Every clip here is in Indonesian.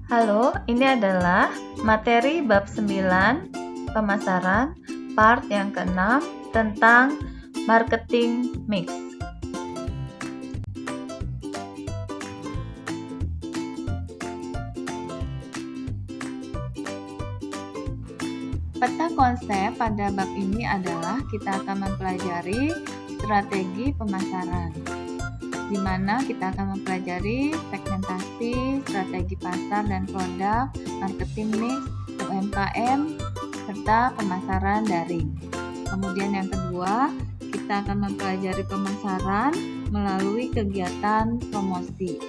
Halo, ini adalah materi bab 9 pemasaran part yang ke-6 tentang marketing mix. Peta konsep pada bab ini adalah kita akan mempelajari strategi pemasaran, di mana kita akan mempelajari segmentasi, strategi pasar dan produk, marketing mix, UMKM, serta pemasaran daring. Kemudian yang kedua, kita akan mempelajari pemasaran melalui kegiatan promosi.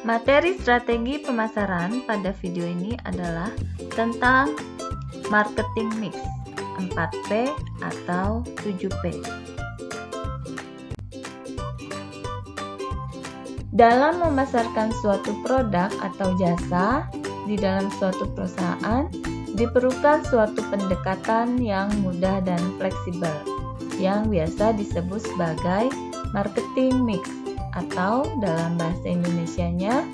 Materi strategi pemasaran pada video ini adalah tentang marketing mix 4P atau 7P. Dalam memasarkan suatu produk atau jasa di dalam suatu perusahaan, diperlukan suatu pendekatan yang mudah dan fleksibel, yang biasa disebut sebagai marketing mix atau dalam bahasa Indonesianya,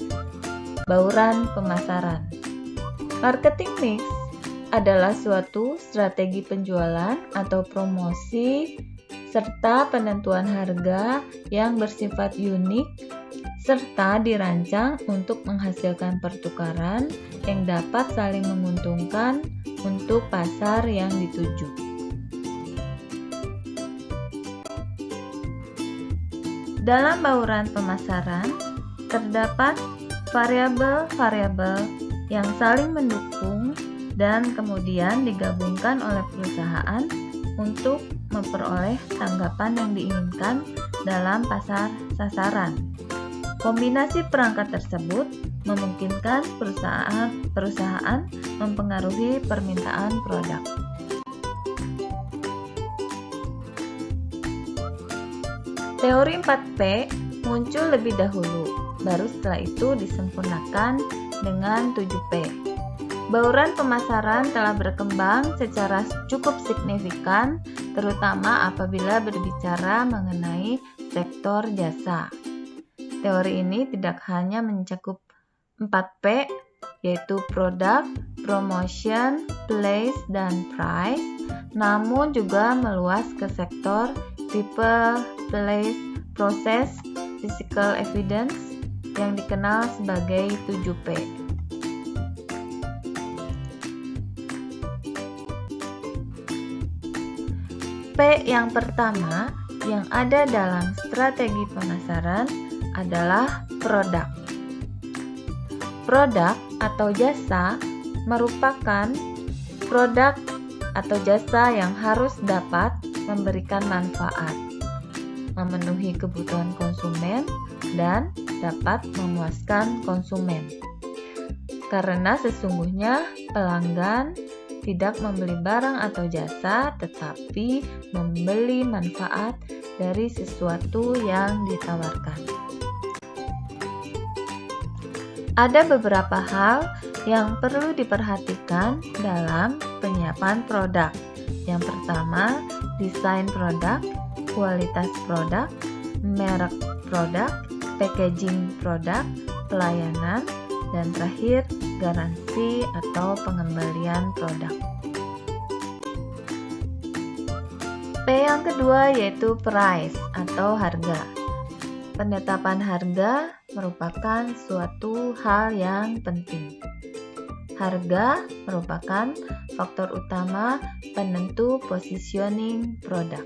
bauran pemasaran. Marketing mix adalah suatu strategi penjualan atau promosi serta penentuan harga yang bersifat unik serta dirancang untuk menghasilkan pertukaran yang dapat saling menguntungkan untuk pasar yang dituju. Dalam bauran pemasaran, terdapat variabel-variabel yang saling mendukung dan kemudian digabungkan oleh perusahaan untuk memperoleh tanggapan yang diinginkan dalam pasar sasaran. Kombinasi perangkat tersebut memungkinkan perusahaan mempengaruhi permintaan produk. Teori 4P muncul lebih dahulu, baru setelah itu disempurnakan dengan 7P. Bauran pemasaran telah berkembang secara cukup signifikan, terutama apabila berbicara mengenai sektor jasa. Teori ini tidak hanya mencakup 4P, yaitu product, promotion, place, dan price, namun juga meluas ke sektor people, place, process, physical evidence, yang dikenal sebagai 7P. P yang pertama yang ada dalam strategi pemasaran adalah produk. Produk atau jasa merupakan produk atau jasa yang harus dapat memberikan manfaat, memenuhi kebutuhan konsumen, dan dapat memuaskan konsumen. Karena sesungguhnya pelanggan tidak membeli barang atau jasa, tetapi membeli manfaat dari sesuatu yang ditawarkan. Ada beberapa hal yang perlu diperhatikan dalam penyiapan produk. Yang pertama, desain produk, kualitas produk, merek produk, packaging produk, pelayanan, dan terakhir, garansi atau pengembalian produk. P yang kedua yaitu price atau harga. Penetapan harga merupakan suatu hal yang penting. Harga merupakan faktor utama penentu positioning produk.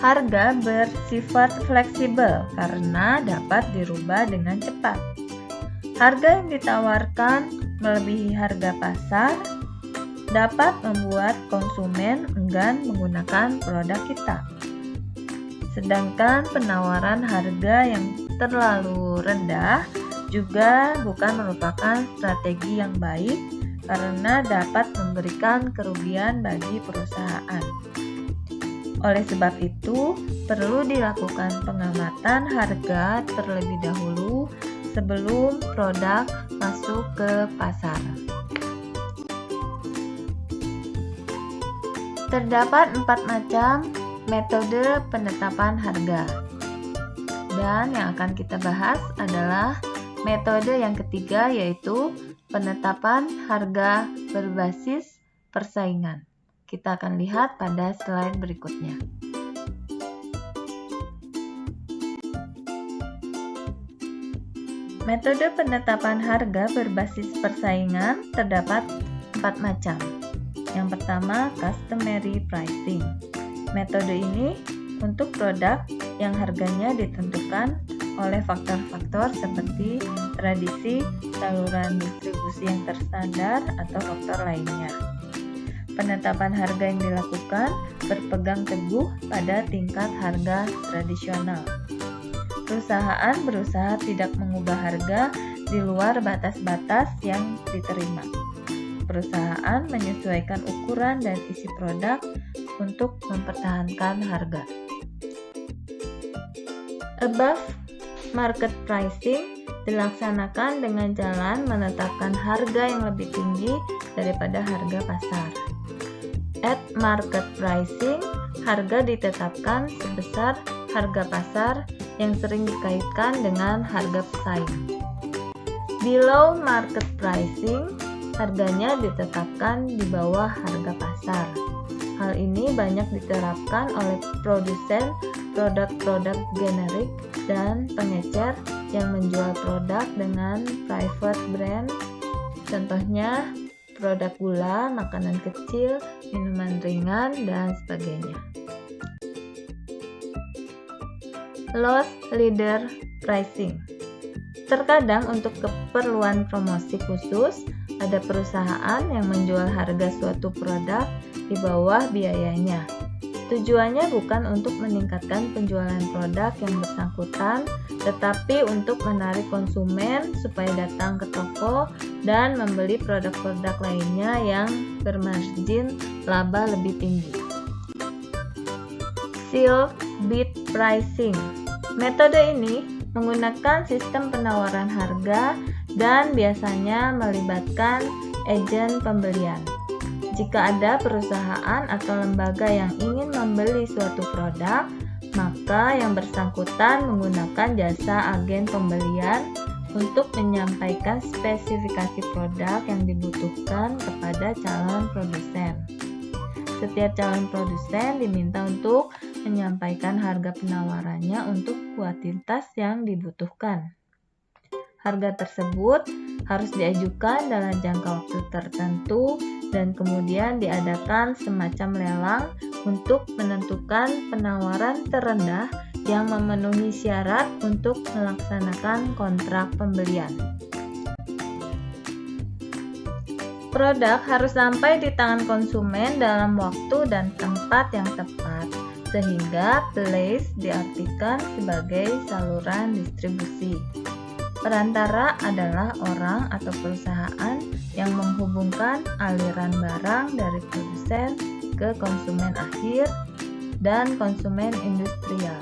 Harga bersifat fleksibel karena dapat dirubah dengan cepat. Harga yang ditawarkan melebihi harga pasar dapat membuat konsumen enggan menggunakan produk kita. Sedangkan penawaran harga yang terlalu rendah juga bukan merupakan strategi yang baik karena dapat memberikan kerugian bagi perusahaan. Oleh sebab itu, perlu dilakukan pengamatan harga terlebih dahulu sebelum produk masuk ke pasar. Terdapat 4 macam metode penetapan harga. Dan yang akan kita bahas adalah metode yang ketiga, yaitu penetapan harga berbasis persaingan. Kita akan lihat pada slide berikutnya. Metode penetapan harga berbasis persaingan terdapat 4 macam. Yang pertama, customary pricing. Metode ini untuk produk yang harganya ditentukan oleh faktor-faktor seperti tradisi, saluran distribusi yang terstandar, atau faktor lainnya. Penetapan harga yang dilakukan berpegang teguh pada tingkat harga tradisional. Perusahaan berusaha tidak mengubah harga di luar batas-batas yang diterima. Perusahaan menyesuaikan ukuran dan isi produk untuk mempertahankan harga. Above market pricing dilaksanakan dengan jalan menetapkan harga yang lebih tinggi daripada harga pasar. At market pricing, harga ditetapkan sebesar harga pasar yang sering dikaitkan dengan harga pesaing. Below market pricing, harganya ditetapkan di bawah harga pasar. Hal ini banyak diterapkan oleh produsen produk-produk generik dan pengecer yang menjual produk dengan private brand, contohnya produk gula, makanan kecil, minuman ringan, dan sebagainya. Loss leader pricing. Terkadang untuk keperluan promosi khusus, ada perusahaan yang menjual harga suatu produk di bawah biayanya. Tujuannya bukan untuk meningkatkan penjualan produk yang bersangkutan, tetapi untuk menarik konsumen supaya datang ke toko dan membeli produk-produk lainnya yang bermargin laba lebih tinggi. Sealed bid pricing. Metode ini menggunakan sistem penawaran harga dan biasanya melibatkan agen pembelian. Jika ada perusahaan atau lembaga yang ingin membeli suatu produk, maka yang bersangkutan menggunakan jasa agen pembelian untuk menyampaikan spesifikasi produk yang dibutuhkan kepada calon produsen. Setiap calon produsen diminta untuk menyampaikan harga penawarannya untuk kuantitas yang dibutuhkan. Harga tersebut harus diajukan dalam jangka waktu tertentu dan kemudian diadakan semacam lelang untuk menentukan penawaran terendah yang memenuhi syarat untuk melaksanakan kontrak pembelian. Produk harus sampai di tangan konsumen dalam waktu dan tempat yang tepat, sehingga place diartikan sebagai saluran distribusi. Perantara adalah orang atau perusahaan yang menghubungkan aliran barang dari produsen ke konsumen akhir dan konsumen industrial.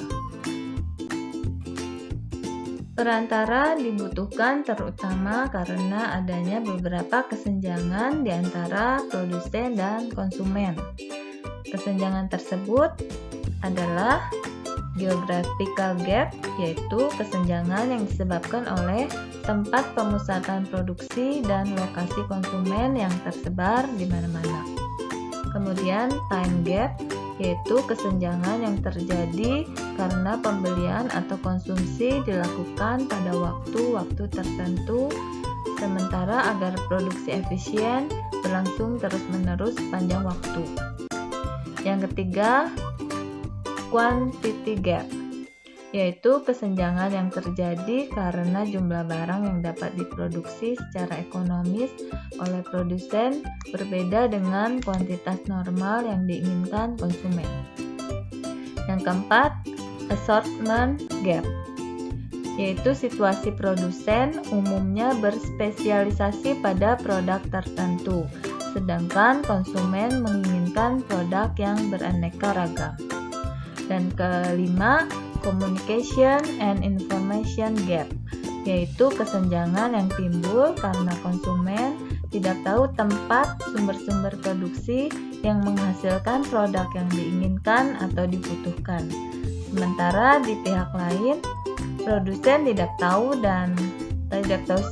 Perantara dibutuhkan terutama karena adanya beberapa kesenjangan di antara produsen dan konsumen. Kesenjangan tersebut adalah geographical gap, yaitu kesenjangan yang disebabkan oleh tempat pemusatan produksi dan lokasi konsumen yang tersebar di mana-mana. Kemudian time gap, yaitu kesenjangan yang terjadi karena pembelian atau konsumsi dilakukan pada waktu-waktu tertentu, sementara agar produksi efisien berlangsung terus-menerus sepanjang waktu. Yang ketiga, quantity gap, yaitu kesenjangan yang terjadi karena jumlah barang yang dapat diproduksi secara ekonomis oleh produsen berbeda dengan kuantitas normal yang diinginkan konsumen. Yang keempat, assortment gap, yaitu situasi produsen umumnya berspesialisasi pada produk tertentu, sedangkan konsumen menginginkan produk yang beraneka ragam. Dan kelima, communication and information gap, yaitu kesenjangan yang timbul karena konsumen tidak tahu tempat sumber-sumber produksi yang menghasilkan produk yang diinginkan atau dibutuhkan. Sementara di pihak lain, produsen tidak tahu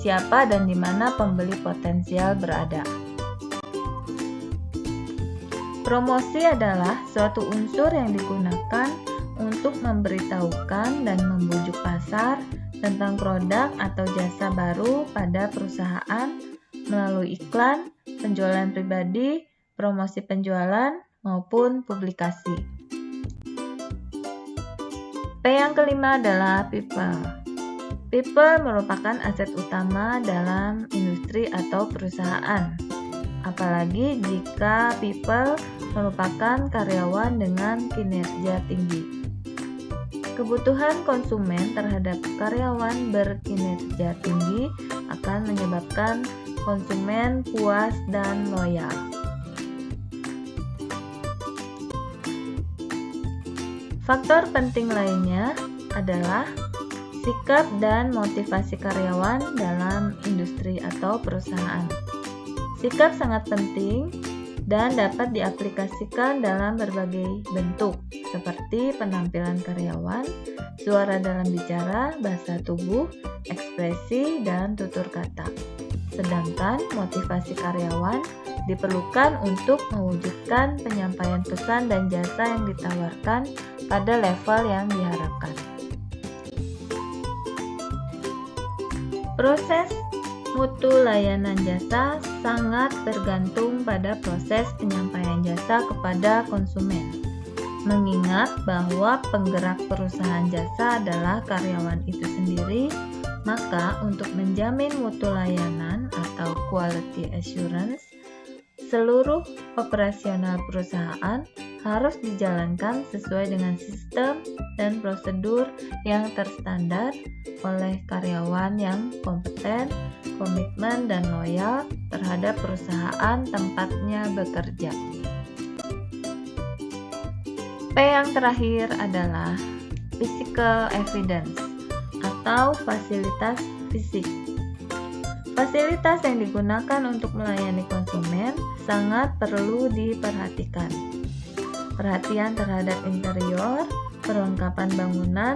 siapa dan di mana pembeli potensial berada. Promosi adalah suatu unsur yang digunakan untuk memberitahukan dan membujuk pasar tentang produk atau jasa baru pada perusahaan melalui iklan, penjualan pribadi, promosi penjualan, maupun publikasi. P yang kelima adalah people. People merupakan aset utama dalam industri atau perusahaan, apalagi jika people merupakan karyawan dengan kinerja tinggi. Kebutuhan konsumen terhadap karyawan berkinerja tinggi akan menyebabkan konsumen puas dan loyal. Faktor penting lainnya adalah sikap dan motivasi karyawan dalam industri atau perusahaan. Sikap sangat penting dan dapat diaplikasikan dalam berbagai bentuk, seperti penampilan karyawan, suara dalam bicara, bahasa tubuh, ekspresi, dan tutur kata. Sedangkan motivasi karyawan diperlukan untuk mewujudkan penyampaian pesan dan jasa yang ditawarkan pada level yang diharapkan. Proses mutu layanan jasa sangat tergantung pada proses penyampaian jasa kepada konsumen. Mengingat bahwa penggerak perusahaan jasa adalah karyawan itu sendiri, maka untuk menjamin mutu layanan atau quality assurance, seluruh operasional perusahaan harus dijalankan sesuai dengan sistem dan prosedur yang terstandar oleh karyawan yang kompeten, komitmen, dan loyal terhadap perusahaan tempatnya bekerja. P yang terakhir adalah physical evidence atau fasilitas fisik. Fasilitas yang digunakan untuk melayani konsumen sangat perlu diperhatikan. Perhatian terhadap interior, perlengkapan bangunan,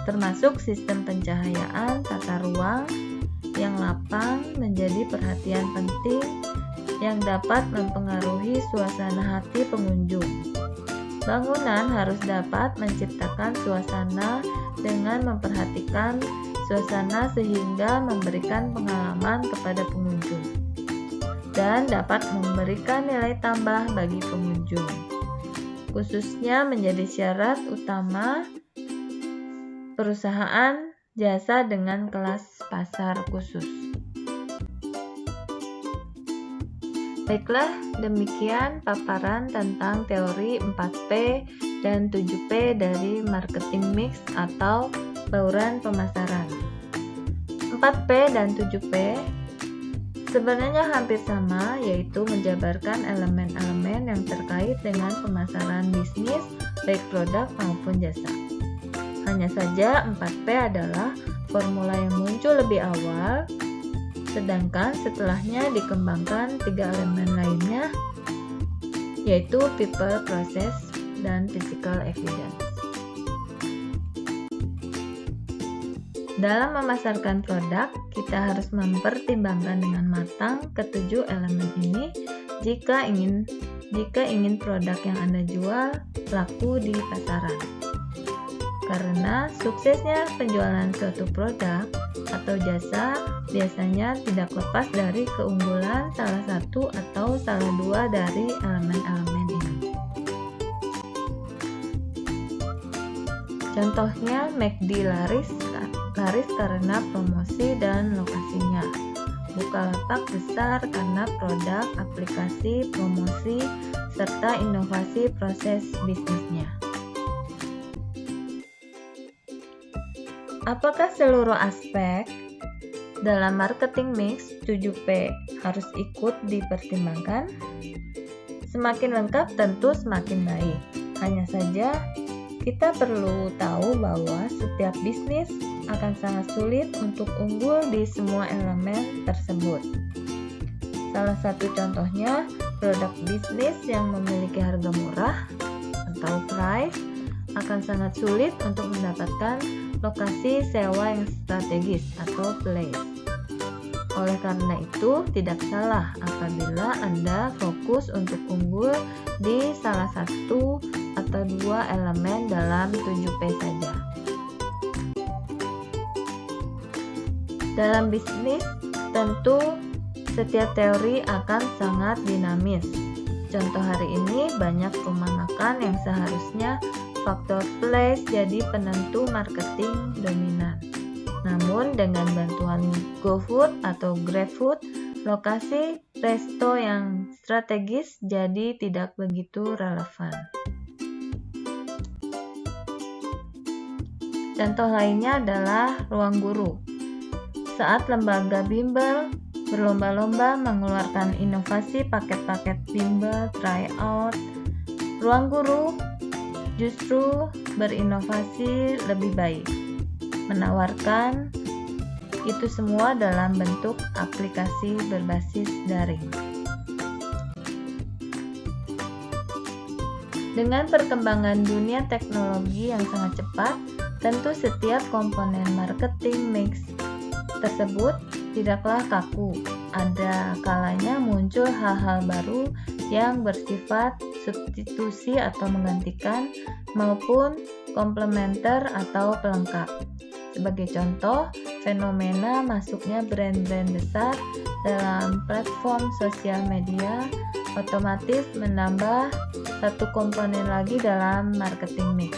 termasuk sistem pencahayaan, tata ruang yang lapang menjadi perhatian penting yang dapat mempengaruhi suasana hati pengunjung. Bangunan harus dapat menciptakan suasana dengan memperhatikan suasana sehingga memberikan pengalaman kepada pengunjung dan dapat memberikan nilai tambah bagi pengunjung. Khususnya menjadi syarat utama perusahaan jasa dengan kelas pasar khusus. Baiklah, demikian paparan tentang teori 4P dan 7P dari marketing mix atau bauran pemasaran. 4P dan 7P sebenarnya hampir sama, yaitu menjabarkan elemen-elemen yang terkait dengan pemasaran bisnis, baik produk maupun jasa. Hanya saja 4P adalah formula yang muncul lebih awal, sedangkan setelahnya dikembangkan 3 elemen lainnya, yaitu people, process, dan physical evidence. Dalam memasarkan produk, kita harus mempertimbangkan dengan matang ketujuh elemen ini jika ingin produk yang Anda jual laku di pasaran. Karena suksesnya penjualan suatu produk atau jasa biasanya tidak lepas dari keunggulan salah satu atau salah dua dari elemen-elemen ini. Contohnya, McD laris karena promosi dan lokasinya. Bukalapak besar karena produk, aplikasi, promosi, serta inovasi proses bisnisnya. Apakah seluruh aspek dalam marketing mix 7P harus ikut dipertimbangkan? Semakin lengkap tentu semakin baik. Hanya saja kita perlu tahu bahwa setiap bisnis akan sangat sulit untuk unggul di semua elemen tersebut. Salah satu contohnya Produk bisnis yang memiliki harga murah atau price akan sangat sulit untuk mendapatkan lokasi sewa yang strategis atau place. Oleh karena itu, tidak salah apabila Anda fokus untuk unggul di salah satu atau dua elemen dalam 7P saja. Dalam bisnis, tentu setiap teori akan sangat dinamis. Contoh hari ini banyak rumah makan yang seharusnya faktor place jadi penentu marketing dominan. Namun dengan bantuan GoFood atau GrabFood, lokasi resto yang strategis jadi tidak begitu relevan. Contoh lainnya adalah ruang guru. Saat lembaga bimbel berlomba-lomba mengeluarkan inovasi paket-paket bimbel tryout, ruang guru justru berinovasi lebih baik, menawarkan itu semua dalam bentuk aplikasi berbasis daring. Dengan perkembangan dunia teknologi yang sangat cepat, tentu setiap komponen marketing mix tersebut tidaklah kaku. Ada kalanya muncul hal-hal baru yang bersifat substitusi atau menggantikan maupun komplementer atau pelengkap. Sebagai contoh, fenomena masuknya brand-brand besar dalam platform sosial media otomatis menambah satu komponen lagi dalam marketing mix,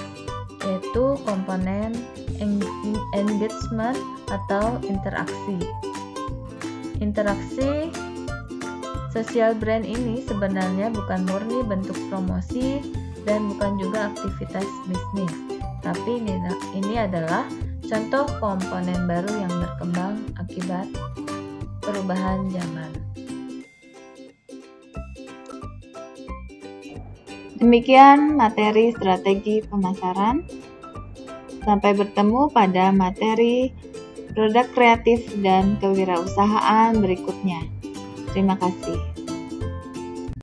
yaitu komponen engagement atau interaksi. Interaksi sosial brand ini sebenarnya bukan murni bentuk promosi dan bukan juga aktivitas bisnis, tapi ini adalah contoh komponen baru yang berkembang akibat perubahan zaman. Demikian materi strategi pemasaran. Sampai bertemu pada materi produk kreatif dan kewirausahaan berikutnya. Terima kasih.